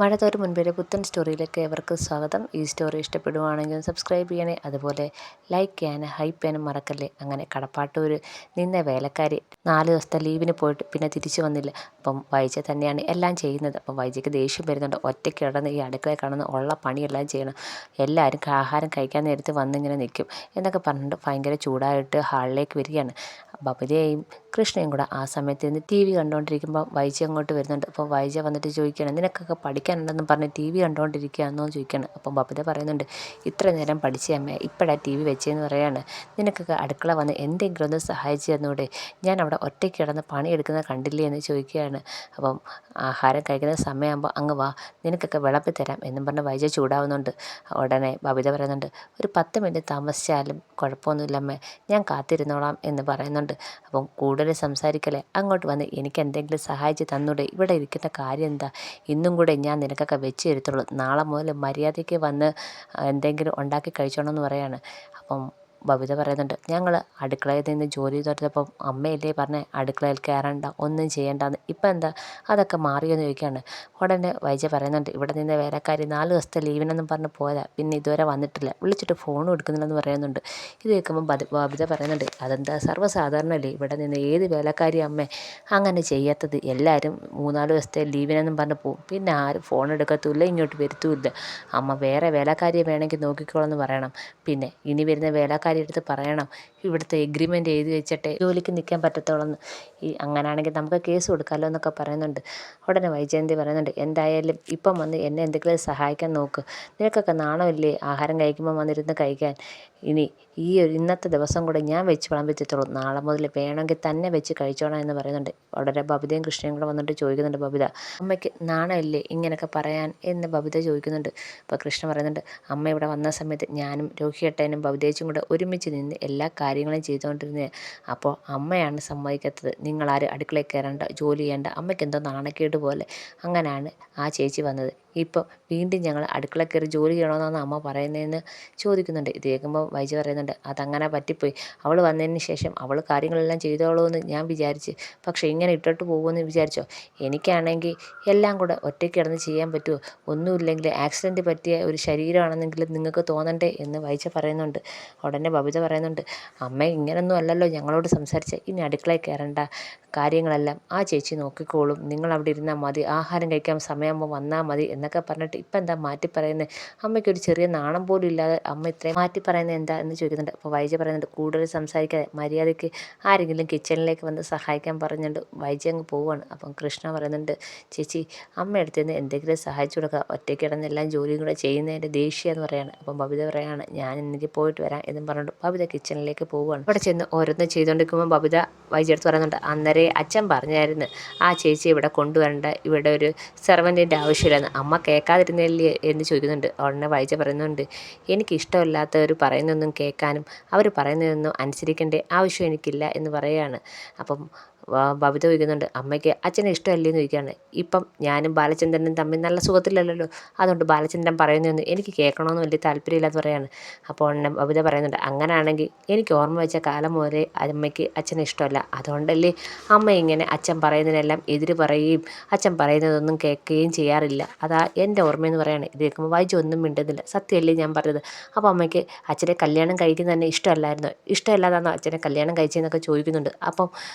മഴ തോരും മുൻപേ പുത്തൻ സ്റ്റോറിയിലേക്ക് ഏവർക്കും സ്വാഗതം. ഈ സ്റ്റോറി ഇഷ്ടപ്പെടുവാണെങ്കിൽ സബ്സ്ക്രൈബ് ചെയ്യണേ, അതുപോലെ ലൈക്ക് ചെയ്യാനും ഹൈപ്പ് ചെയ്യാനും മറക്കല്ലേ. അങ്ങനെ കടപ്പാട്ടൂർ നിന്ന വേലക്കാരി 4 ദിവസത്തെ ലീവിന് പോയിട്ട് പിന്നെ തിരിച്ചു വന്നില്ല. അപ്പം വൈജ തന്നെയാണ് എല്ലാം ചെയ്യുന്നത്. അപ്പം വൈജയ്ക്ക് ദേഷ്യം വരുന്നുണ്ട്. ഒറ്റയ്ക്ക് കിടന്ന് ഈ അടുക്കളയിൽ കിടന്ന് ഉള്ള പണിയെല്ലാം ചെയ്യണം, എല്ലാവരും ആഹാരം കഴിക്കാൻ നേരത്ത് വന്നിങ്ങനെ നിൽക്കും എന്നൊക്കെ പറഞ്ഞിട്ട് ഭയങ്കര ചൂടായിട്ട് ഹാളിലേക്ക് വരികയാണ്. ബബിതയും കൃഷ്ണയും കൂടെ ആ സമയത്ത് ഇരുന്ന് TV കണ്ടുകൊണ്ടിരിക്കുമ്പോൾ വൈജ അങ്ങോട്ട് വരുന്നുണ്ട്. അപ്പോൾ വൈജ വന്നിട്ട് ചോദിക്കുകയാണ്, നിനക്കൊക്കെ പഠിക്കാനുണ്ടെന്നും പറഞ്ഞ് TV കണ്ടുകൊണ്ടിരിക്കുകയാണെന്നോ ചോദിക്കുകയാണ്. അപ്പം ബബിത പറയുന്നുണ്ട്, ഇത്ര നേരം പഠിച്ച അമ്മ ഇപ്പോഴാണ് TV വെച്ചതെന്ന് പറയാണ്. നിനക്കൊക്കെ അടുക്കള വന്ന് എന്തെങ്കിലും ഒന്ന് സഹായിച്ചു തന്നൂടെ, ഞാൻ അവിടെ ഒറ്റയ്ക്ക് കിടന്ന് പണിയെടുക്കുന്നത് കണ്ടില്ലേ എന്ന് ചോദിക്കുകയാണ്. അപ്പം ആഹാരം കഴിക്കുന്ന സമയമാകുമ്പോൾ അങ്ങ് വാ, നിനക്കൊക്കെ വിളമ്പി തരാം എന്നും പറഞ്ഞ് വൈജ ചൂടാവുന്നുണ്ട്. ഉടനെ ബബിത പറയുന്നുണ്ട്, ഒരു 10 മിനിറ്റ് താമസിച്ചാലും കുഴപ്പമൊന്നുമില്ലമ്മേ, ഞാൻ കാത്തിരുന്നോളാം എന്ന് പറയുന്നുണ്ട്. അപ്പം കൂടുതൽ സംസാരിക്കല്ലേ, അങ്ങോട്ട് വന്ന് എനിക്ക് എന്തെങ്കിലും സഹായിച്ച് തന്നൂടെ, ഇവിടെ ഇരിക്കുന്ന കാര്യം എന്താ, ഇന്നും കൂടെ ഞാൻ നിനക്കൊക്കെ വെച്ച് തരത്തുള്ളൂ, നാളെ മുതൽ മര്യാദയ്ക്ക് വന്ന് എന്തെങ്കിലും ഉണ്ടാക്കി കഴിച്ചോണമെന്ന് പറയാണ്. അപ്പം ബബിത പറയുന്നുണ്ട്, ഞങ്ങൾ അടുക്കളയിൽ നിന്ന് ജോലി തുടങ്ങിയപ്പം അമ്മയല്ലേ പറഞ്ഞേ അടുക്കളയിൽ കയറണ്ട, ഒന്നും ചെയ്യണ്ടെന്ന്, ഇപ്പം എന്താ അതൊക്കെ മാറിയെന്ന് ചോദിക്കുകയാണ്. ഉടനെ വൈജ പറയുന്നുണ്ട്, ഇവിടെ നിന്ന് വേലക്കാരി 4 ദിവസത്തെ ലീവിനെന്നും പറഞ്ഞ് പോയതാ, പിന്നെ ഇതുവരെ വന്നിട്ടില്ല, വിളിച്ചിട്ട് ഫോണും എടുക്കുന്നില്ലെന്ന് പറയുന്നുണ്ട്. ഇത് കേൾക്കുമ്പോൾ ബബിത പറയുന്നുണ്ട്, അതെന്താ സർവ്വസാധാരണമല്ലേ, ഇവിടെ നിന്ന് ഏത് വേലക്കാരി അമ്മ അങ്ങനെ ചെയ്യാത്തത്, എല്ലാവരും 3-4 ദിവസത്തെ ലീവിനെന്നും പറഞ്ഞ് പോവും, പിന്നെ ആരും ഫോൺ എടുക്കത്തുമില്ല, ഇങ്ങോട്ട് വരുത്തുമില്ല, അമ്മ വേറെ വേലക്കാരിയെ വേണമെങ്കിൽ നോക്കിക്കോളെന്ന് പറയണം, പിന്നെ ഇനി വരുന്ന വേലക്കാരി എടുത്ത് പറയണം ഇവിടുത്തെ എഗ്രിമെൻ്റ് എഴുതി വെച്ചിട്ടേ ജോലിക്ക് നിൽക്കാൻ പറ്റത്തുള്ളൂ, അങ്ങനെയാണെങ്കിൽ നമുക്ക് കേസ് കൊടുക്കാമല്ലോ എന്നൊക്കെ പറയുന്നുണ്ട്. ഉടനെ വൈജയന്തി പറയുന്നുണ്ട്, എന്തായാലും ഇപ്പം വന്ന് എന്നെ എന്തെങ്കിലും സഹായിക്കാൻ നോക്ക്, നിനക്കൊക്കെ നാണമില്ലേ ആഹാരം കഴിക്കുമ്പോൾ വന്നിരുന്ന് കഴിക്കാൻ, ഇനി ഇന്നത്തെ ദിവസം കൂടെ ഞാൻ വെച്ച് വിളമ്പിത്തത്തുള്ളൂ, നാളെ മുതൽ വേണമെങ്കിൽ തന്നെ വെച്ച് കഴിച്ചോണം എന്ന് പറയുന്നുണ്ട്. ഉടനെ ബബിതയും കൃഷ്ണയും കൂടെ വന്നിട്ട് ചോദിക്കുന്നുണ്ട്, ബബിത അമ്മയ്ക്ക് നാണമില്ലേ ഇങ്ങനെയൊക്കെ പറയാൻ എന്ന് ബബിത ചോദിക്കുന്നുണ്ട്. അപ്പോൾ കൃഷ്ണ പറയുന്നുണ്ട്, അമ്മ ഇവിടെ വന്ന സമയത്ത് ഞാനും രോഹിയേട്ടനും ബബിതേച്ചും കൂടെ ഒരുമിച്ച് നിന്ന് എല്ലാ കാര്യങ്ങളും ചെയ്തുകൊണ്ടിരുന്നത്, അപ്പോൾ അമ്മയാണ് സമ്മതിക്കാത്തത്, നിങ്ങളാരും അടുക്കളയിൽ കയറേണ്ട, ജോലി ചെയ്യേണ്ട, അമ്മയ്ക്ക് എന്തോ നാണക്കേട് പോലെ, അങ്ങനെയാണ് ആ ചേച്ചി വന്നത്, ഇപ്പോൾ വീണ്ടും ഞങ്ങൾ അടുക്കള കയറി ജോലി ചെയ്യണമെന്നാണ് അമ്മ പറയുന്നതെന്ന് ചോദിക്കുന്നുണ്ട്. ഇത് കേൾക്കുമ്പോൾ വൈജ പറയുന്നുണ്ട്, അതങ്ങനെ പറ്റിപ്പോയി, അവൾ വന്നതിന് ശേഷം അവൾ കാര്യങ്ങളെല്ലാം ചെയ്തോളൂമെന്ന് ഞാൻ വിചാരിച്ച്, പക്ഷേ ഇങ്ങനെ ഇട്ടിട്ട് പോകുമെന്ന് വിചാരിച്ചോ, എനിക്കാണെങ്കിൽ എല്ലാം കൂടെ ഒറ്റയ്ക്ക് കിടന്ന് ചെയ്യാൻ പറ്റുമോ, ഒന്നുമില്ലെങ്കിൽ ആക്സിഡൻറ്റ് പറ്റിയ ഒരു ശരീരമാണെന്നെങ്കിലും നിങ്ങൾക്ക് തോന്നണ്ടേ എന്ന് വൈജ പറയുന്നുണ്ട്. ഉടനെ ബബിത പറയുന്നുണ്ട്, അമ്മ ഇങ്ങനൊന്നും അല്ലല്ലോ ഞങ്ങളോട് സംസാരിച്ച്, ഇനി അടുക്കളയിൽ കയറേണ്ട, കാര്യങ്ങളെല്ലാം ആ ചേച്ചി നോക്കിക്കോളും, നിങ്ങൾ അവിടെ ഇരുന്നാൽ മതി, ആഹാരം കഴിക്കാൻ സമയമാകുമ്പോൾ വന്നാൽ മതി എന്നൊക്കെ പറഞ്ഞിട്ട് ഇപ്പം എന്താ മാറ്റി പറയുന്നത്, അമ്മയ്ക്കൊരു ചെറിയ നാണം പോലും ഇല്ലാതെ അമ്മ ഇത്രയും മാറ്റി പറയുന്നത് എന്താ എന്ന് ചോദിക്കുന്നുണ്ട്. അപ്പോൾ വൈജ പറയുന്നുണ്ട്, കൂടുതൽ സംസാരിക്കാതെ മര്യാദയ്ക്ക് ആരെങ്കിലും കിച്ചണിലേക്ക് വന്ന് സഹായിക്കാൻ പറഞ്ഞുകൊണ്ട് വൈജ അങ്ങ് പോവുകയാണ്. അപ്പം കൃഷ്ണ പറയുന്നുണ്ട്, ചേച്ചി അമ്മ അടുത്ത് നിന്ന് എന്തെങ്കിലും സഹായിച്ചു കൊടുക്കുക, ഒറ്റയ്ക്ക് കിടന്നെല്ലാം ജോലിയും കൂടെ ചെയ്യുന്നതിൻ്റെ ദേഷ്യം എന്ന് പറയുകയാണ്. അപ്പം ബബിത പറയുകയാണ്, ഞാൻ എനിക്ക് പോയിട്ട് വരാം എന്നും പറഞ്ഞിട്ട് ബബിത കിച്ചണിലേക്ക് പോവുകയാണ്. അവിടെ ചെന്ന് ഓരോന്ന് ചെയ്തുകൊണ്ടിരിക്കുമ്പോൾ ബബിത വൈജ അടുത്ത് പറയുന്നുണ്ട്, അന്നേരം അച്ഛൻ പറഞ്ഞായിരുന്നു ആ ചേച്ചി ഇവിടെ കൊണ്ടുവരേണ്ട, ഇവിടെ ഒരു സെർവൻറ്റിൻ്റെ ആവശ്യമില്ലെന്ന്, അമ്മ കേൾക്കാതിരുന്നില്ലേ എന്ന് ചോദിക്കുന്നുണ്ട്. ഉടനെ വൈജ പറയുന്നുണ്ട്, എനിക്കിഷ്ടമില്ലാത്തവർ പറയുന്നതൊന്നും കേൾക്കാനും അവർ പറയുന്നതൊന്നും അനുസരിക്കേണ്ട ആവശ്യം എനിക്കില്ല എന്ന് പറയുകയാണ്. അപ്പം ബബിത ചോദിക്കുന്നുണ്ട്, അമ്മയ്ക്ക് അച്ഛനെ ഇഷ്ടമല്ലേ എന്ന് ചോദിക്കുകയാണ്. ഇപ്പം ഞാനും ബാലചന്ദ്രനും തമ്മിൽ നല്ല സുഖത്തിലല്ലല്ലോ, അതുകൊണ്ട് ബാലചന്ദ്രൻ പറയുന്നതൊന്നും എനിക്ക് കേൾക്കണമെന്ന് വലിയ താല്പര്യമില്ലാന്ന് പറയാണ്. അപ്പോൾ ഉടനെ ബബിത പറയുന്നുണ്ട്, അങ്ങനെയാണെങ്കിൽ എനിക്ക് ഓർമ്മ വെച്ച കാലം മുതലേ അമ്മയ്ക്ക് അച്ഛനെ ഇഷ്ടമല്ല, അതുകൊണ്ടല്ലേ അമ്മ ഇങ്ങനെ അച്ഛൻ പറയുന്നതിനെല്ലാം എതിര് പറയുകയും അച്ഛൻ പറയുന്നതൊന്നും കേൾക്കുകയും ചെയ്യാറില്ല, അതാ എൻ്റെ ഓർമ്മയെന്ന് പറയാണ്. ഇത് കേൾക്കുമ്പോൾ വൈജ ഒന്നും മിണ്ടുന്നില്ല. സത്യമല്ലേ ഞാൻ പറഞ്ഞത്, അപ്പോൾ അമ്മയ്ക്ക് അച്ഛനെ കല്യാണം കഴിക്കുന്നത് തന്നെ ഇഷ്ടമല്ലായിരുന്നോ, ഇഷ്ടമല്ലാതാണോ അച്ഛനെ കല്യാണം കഴിച്ചതെന്നൊക്കെ ചോദിക്കുന്നുണ്ട്. അപ്പം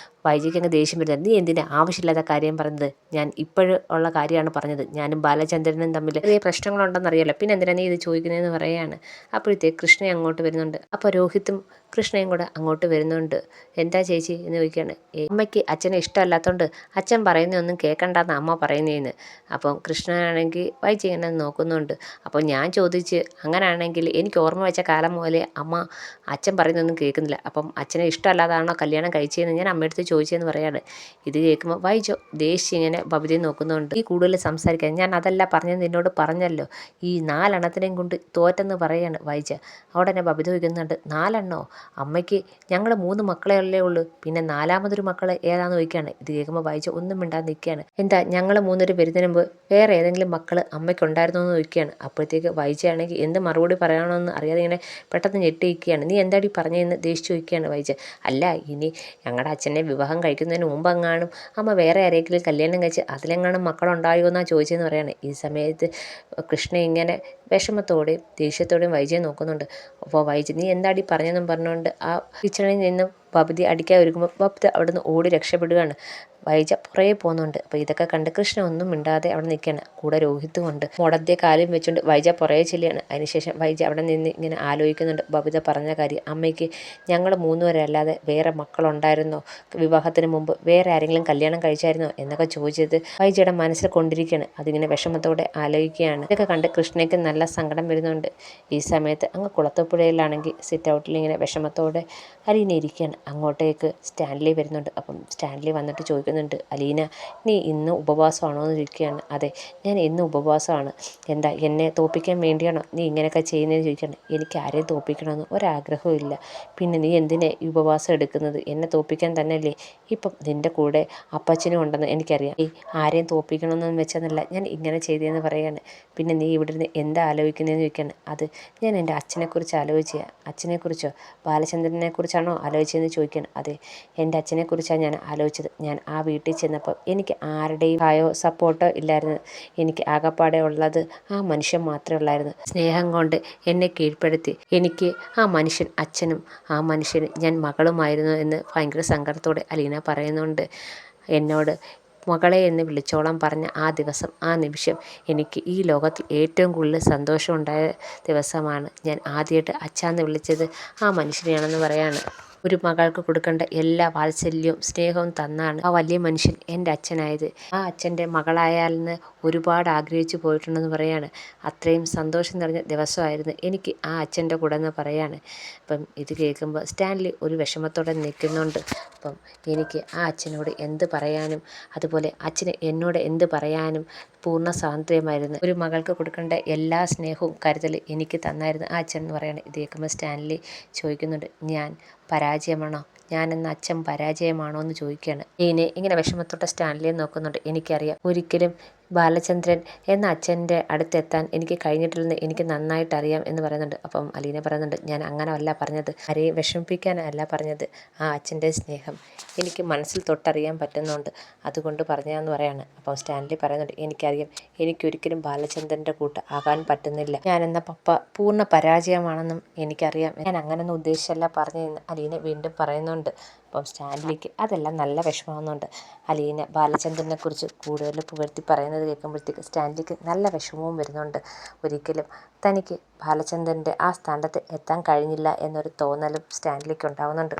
വൈജയ്ക്ക് അങ്ങ് ദേഷ്യം വരുന്നത്, നീ എന്തിനാ ആവശ്യമില്ലാത്ത കാര്യം പറഞ്ഞത്, ഞാൻ ഇപ്പോഴും ഉള്ള കാര്യമാണ് പറഞ്ഞത്, ഞാനും ബാലചന്ദ്രനും തമ്മിൽ ചെറിയ പ്രശ്നങ്ങളുണ്ടെന്നറിയാലോ, പിന്നെ എന്തിനാ നീ ഇത് ചോദിക്കുന്നതെന്ന് പറയുകയാണ്. അപ്പോഴത്തേക്ക് കൃഷ്ണ അങ്ങോട്ട് വരുന്നുണ്ട്. അപ്പോൾ രോഹിത്തും കൃഷ്ണയും കൂടെ അങ്ങോട്ട് വരുന്നുണ്ട്. എന്താ ചേച്ചി എന്ന് ചോദിക്കുകയാണ്. അമ്മയ്ക്ക് അച്ഛനെ ഇഷ്ടമല്ലാത്തതുകൊണ്ട് അച്ഛൻ പറയുന്നതൊന്നും കേൾക്കണ്ടെന്ന് അമ്മ പറയുന്നതെന്ന്. അപ്പം കൃഷ്ണനാണെങ്കിൽ വൈജ ഇങ്ങനെ നോക്കുന്നുണ്ട്. അപ്പോൾ ഞാൻ ചോദിച്ച്, അങ്ങനെയാണെങ്കിൽ എനിക്ക് ഓർമ്മ വെച്ച കാലം മുതലേ അമ്മ അച്ഛൻ പറയുന്നതൊന്നും കേൾക്കുന്നില്ല, അപ്പം അച്ഛനെ ഇഷ്ടമല്ലാതാണോ കല്യാണം കഴിച്ചതെന്ന് ഞാൻ അമ്മയടുത്ത് ചോദിച്ചതെന്ന് പറയാണ്. ഇത് കേൾക്കുമ്പോൾ വൈജ ദേഷ്യം ഇങ്ങനെ ബബിതയെ നോക്കുന്നുണ്ട്. ഈ കൂടുതൽ സംസാരിക്കാൻ ഞാൻ അതല്ല പറഞ്ഞത്, നിന്നോട് പറഞ്ഞല്ലോ, ഈ 4 എണ്ണത്തിനെയും കൊണ്ട് തോറ്റെന്ന് പറയാണ് വൈജ. ഉടനെ ബബിത ചോദിക്കുന്നുണ്ട്, 4 എണ്ണോ, അമ്മയ്ക്ക് ഞങ്ങൾ 3 മക്കളെ അല്ലേ ഉള്ളൂ, പിന്നെ നാലാമതൊരു മക്കൾ ഏതാണെന്ന് ചോദിക്കുകയാണ്. ഇത് കേൾക്കുമ്പോൾ വൈജ ഒന്നും മിണ്ടാതെ നിൽക്കുകയാണ്. എന്താ ഞങ്ങൾ 3 പേര് വരുന്നതിന് മുമ്പ് വേറെ ഏതെങ്കിലും മക്കൾ അമ്മയ്ക്കുണ്ടായിരുന്നോ എന്ന് ചോദിക്കുകയാണ്. അപ്പോഴത്തേക്ക് വൈജയാണെങ്കിൽ എന്ത് മറുപടി പറയണമെന്ന് അറിയാതെ ഇങ്ങനെ പെട്ടെന്ന് ഞെട്ടിയിരിക്കുകയാണ്. നീ എന്താടി പറഞ്ഞതെന്ന് ദേഷിച്ച് ചോദിക്കുകയാണ് വൈജ. അല്ല, ഇനി ഞങ്ങളുടെ അച്ഛനെ വിവാഹം കഴിക്കുന്നതിന് മുമ്പെങ്ങാനും അമ്മ വേറെ ആരെങ്കിലും കല്യാണം കഴിച്ച് അതിലെങ്ങാനും മക്കളുണ്ടായോ എന്നാണ് ചോദിച്ചതെന്ന് പറയാണ്. ഈ സമയത്ത് കൃഷ്ണ ഇങ്ങനെ വിഷമത്തോടെയും ദേഷ്യത്തോടെയും വൈജയെ നോക്കുന്നുണ്ട്. അപ്പോൾ വൈജ നീ എന്താടി പറഞ്ഞതെന്നും പറഞ്ഞുകൊണ്ട് ആ കിച്ചണിൽ നിന്നും ബബിത അടിക്കാൻ ഒരുക്കുമ്പോൾ ബബിത അവിടുന്ന് ഓടി രക്ഷപ്പെടുകയാണ്. വൈജ പുറകെ പോകുന്നുണ്ട്. അപ്പോൾ ഇതൊക്കെ കണ്ട് കൃഷ്ണ ഒന്നും മിണ്ടാതെ അവിടെ നിൽക്കുകയാണ്. കൂടെ രോഹിത്തും ഉണ്ട്. മുടന്തേ കാലും വെച്ചുകൊണ്ട് വൈജ പുറകെ ചെല്ലുകയാണ്. അതിനുശേഷം വൈജ അവിടെ നിന്ന് ഇങ്ങനെ ആലോചിക്കുന്നുണ്ട് ബബിത പറഞ്ഞ കാര്യം. അമ്മയ്ക്ക് ഞങ്ങൾ 3 പേരല്ലാതെ വേറെ മക്കളുണ്ടായിരുന്നോ, വിവാഹത്തിന് മുമ്പ് വേറെ ആരെങ്കിലും കല്യാണം കഴിച്ചായിരുന്നോ എന്നൊക്കെ ചോദിച്ചത് വൈജയുടെ മനസ്സിൽ കൊണ്ടിരിക്കുകയാണ്. അതിങ്ങനെ വിഷമത്തോടെ ആലോചിക്കുകയാണ്. ഇതൊക്കെ കണ്ട് കൃഷ്ണയ്ക്ക് നല്ല സങ്കടം വരുന്നുണ്ട്. ഈ സമയത്ത് അങ്ങ് കുളത്തൂപ്പുഴയിലാണെങ്കിൽ സിറ്റ് ഔട്ടിൽ ഇങ്ങനെ വിഷമത്തോടെ അലീന ഇരിക്കുകയാണ്. അങ്ങോട്ടേക്ക് സ്റ്റാൻലി വരുന്നുണ്ട്. അപ്പം സ്റ്റാൻലി വന്നിട്ട് ചോദിക്കുന്നുണ്ട്, അലീന നീ ഇന്ന് ഉപവാസമാണോ എന്ന് ചോദിക്കുകയാണ്. അതെ, ഞാൻ ഇന്ന് ഉപവാസമാണ്. എന്താ എന്നെ തോൽപ്പിക്കാൻ വേണ്ടിയാണോ നീ ഇങ്ങനെയൊക്കെ ചെയ്യുന്നതെന്ന് ചോദിക്കുകയാണ്. എനിക്ക് ആരെയും തോൽപ്പിക്കണമെന്ന് ഒരാഗ്രഹവും ഇല്ല. പിന്നെ നീ എന്തിനാ ഈ ഉപവാസം എടുക്കുന്നത്? എന്നെ തോൽപ്പിക്കാൻ തന്നെയല്ലേ. ഇപ്പം നിൻ്റെ കൂടെ അപ്പച്ചനും ഉണ്ടെന്ന് എനിക്കറിയാം. ഈ ആരെയും തോൽപ്പിക്കണമെന്നൊന്നും വെച്ചെന്നല്ല ഞാൻ ഇങ്ങനെ ചെയ്തതെന്ന് പറയുകയാണ്. പിന്നെ നീ ഇവിടെ നിന്ന് എന്താ ആലോചിക്കുന്നതെന്ന് ചോദിക്കുകയാണ്. അത് ഞാൻ എൻ്റെ അച്ഛനെക്കുറിച്ച് ആലോചിച്ച. അച്ഛനെക്കുറിച്ചോ? ബാലചന്ദ്രനെക്കുറിച്ചാണോ ആലോചിച്ചതെന്ന് ചോദിക്കുകയാണ്. അതെ, എൻ്റെ അച്ഛനെക്കുറിച്ചാണ് ഞാൻ ആലോചിച്ചത്. ഞാൻ ആ വീട്ടിൽ ചെന്നപ്പോൾ എനിക്ക് ആരുടെയും സപ്പോർട്ടോ ഇല്ലായിരുന്നു. എനിക്ക് ആകപ്പാടെ ഉള്ളത് ആ മനുഷ്യൻ മാത്രമേ ഉള്ളായിരുന്നു. സ്നേഹം കൊണ്ട് എന്നെ കീഴ്പ്പെടുത്തി എനിക്ക് ആ മനുഷ്യൻ അച്ഛനും ആ മനുഷ്യന് ഞാൻ മകളുമായിരുന്നു എന്ന് ഭയങ്കര സങ്കടത്തോടെ അലീന പറയുന്നുണ്ട്. എന്നോട് മകളെ എന്ന് വിളിച്ചോളാൻ പറഞ്ഞ ആ ദിവസം, ആ നിമിഷം എനിക്ക് ഈ ലോകത്തിൽ ഏറ്റവും കൂടുതൽ സന്തോഷമുണ്ടായ ദിവസമാണ്. ഞാൻ ആദ്യമായിട്ട് അച്ഛാന്ന് വിളിച്ചത് ആ മനുഷ്യനെയാണെന്ന് പറയാണ്. ഒരു മകൾക്ക് കൊടുക്കേണ്ട എല്ലാ വാത്സല്യവും സ്നേഹവും തന്നാണ് ആ വലിയ മനുഷ്യൻ എൻ്റെ അച്ഛനായത്. ആ അച്ഛൻ്റെ മകളായാലെന്ന് ഒരുപാട് ആഗ്രഹിച്ചു പോയിട്ടുണ്ടെന്ന് പറയാണ്. അത്രയും സന്തോഷം നിറഞ്ഞ ദിവസമായിരുന്നു എനിക്ക് ആ അച്ഛൻ്റെ കൂടെ എന്ന് പറയാണ്. അപ്പം ഇത് കേൾക്കുമ്പോൾ സ്റ്റാൻലി ഒരു വിഷമത്തോടെ നിൽക്കുന്നുണ്ട്. അപ്പം എനിക്ക് ആ അച്ഛനോട് എന്ത് പറയാനും അതുപോലെ അച്ഛന് എന്നോട് എന്ത് പറയാനും പൂർണ്ണ സ്വാതന്ത്ര്യമായിരുന്നു. ഒരു മകൾക്ക് കൊടുക്കേണ്ട എല്ലാ സ്നേഹവും കരുതൽ എനിക്ക് തന്നായിരുന്നു ആ അച്ഛൻ എന്ന് പറയാണ്. ഇത് കേൾക്കുമ്പോൾ സ്റ്റാൻലി ചോദിക്കുന്നുണ്ട്, ഞാൻ പരാജയമാണോ? ഞാനെന്ന അച്ഛൻ പരാജയമാണോ എന്ന് ചോദിക്കുകയാണ്. ഇങ്ങനെ വിഷമത്തോടെ സ്റ്റാൻലിയെ നോക്കുന്നുണ്ട്. എനിക്കറിയാം ഒരിക്കലും ബാലചന്ദ്രൻ എന്ന അച്ഛൻ്റെ അടുത്തെത്താൻ എനിക്ക് കഴിഞ്ഞിട്ടില്ലെന്ന് എനിക്ക് നന്നായിട്ട് അറിയാം എന്ന് പറയുന്നുണ്ട്. അപ്പം അലീന പറയുന്നുണ്ട്, ഞാൻ അങ്ങനെ അല്ല പറഞ്ഞത്, ആരെയും വിഷമിപ്പിക്കാനല്ല പറഞ്ഞത്. ആ അച്ഛൻ്റെ സ്നേഹം എനിക്ക് മനസ്സിൽ തൊട്ടറിയാൻ പറ്റുന്നുണ്ട്, അതുകൊണ്ട് പറഞ്ഞതെന്ന് പറയാണ്. അപ്പം സ്റ്റാൻലി പറയുന്നുണ്ട്, എനിക്കറിയാം എനിക്കൊരിക്കലും ബാലചന്ദ്രൻ്റെ കൂട്ട് ആകാൻ പറ്റുന്നില്ല. ഞാനെന്ന പപ്പ പൂർണ്ണ പരാജയമാണെന്നും എനിക്കറിയാം. ഞാൻ അങ്ങനെയൊന്നും ഉദ്ദേശിച്ചല്ല പറഞ്ഞതെന്ന് അലീന വീണ്ടും പറയുന്നുണ്ട്. അപ്പം സ്റ്റാൻലിക്ക് അതെല്ലാം നല്ല വിഷമമാകുന്നുണ്ട്. അലീന ബാലചന്ദ്രനെക്കുറിച്ച് കൂടുതൽ പുകഴ്ത്തി പറയുന്നത് കേൾക്കുമ്പോഴത്തേക്ക് സ്റ്റാൻലിക്ക് നല്ല വിഷമവും വരുന്നുണ്ട്. ഒരിക്കലും തനിക്ക് ബാലചന്ദ്രൻ്റെ ആ സ്ഥാനത്ത് എത്താൻ കഴിഞ്ഞില്ല എന്നൊരു തോന്നലും സ്റ്റാൻലിക്ക് ഉണ്ടാകുന്നുണ്ട്.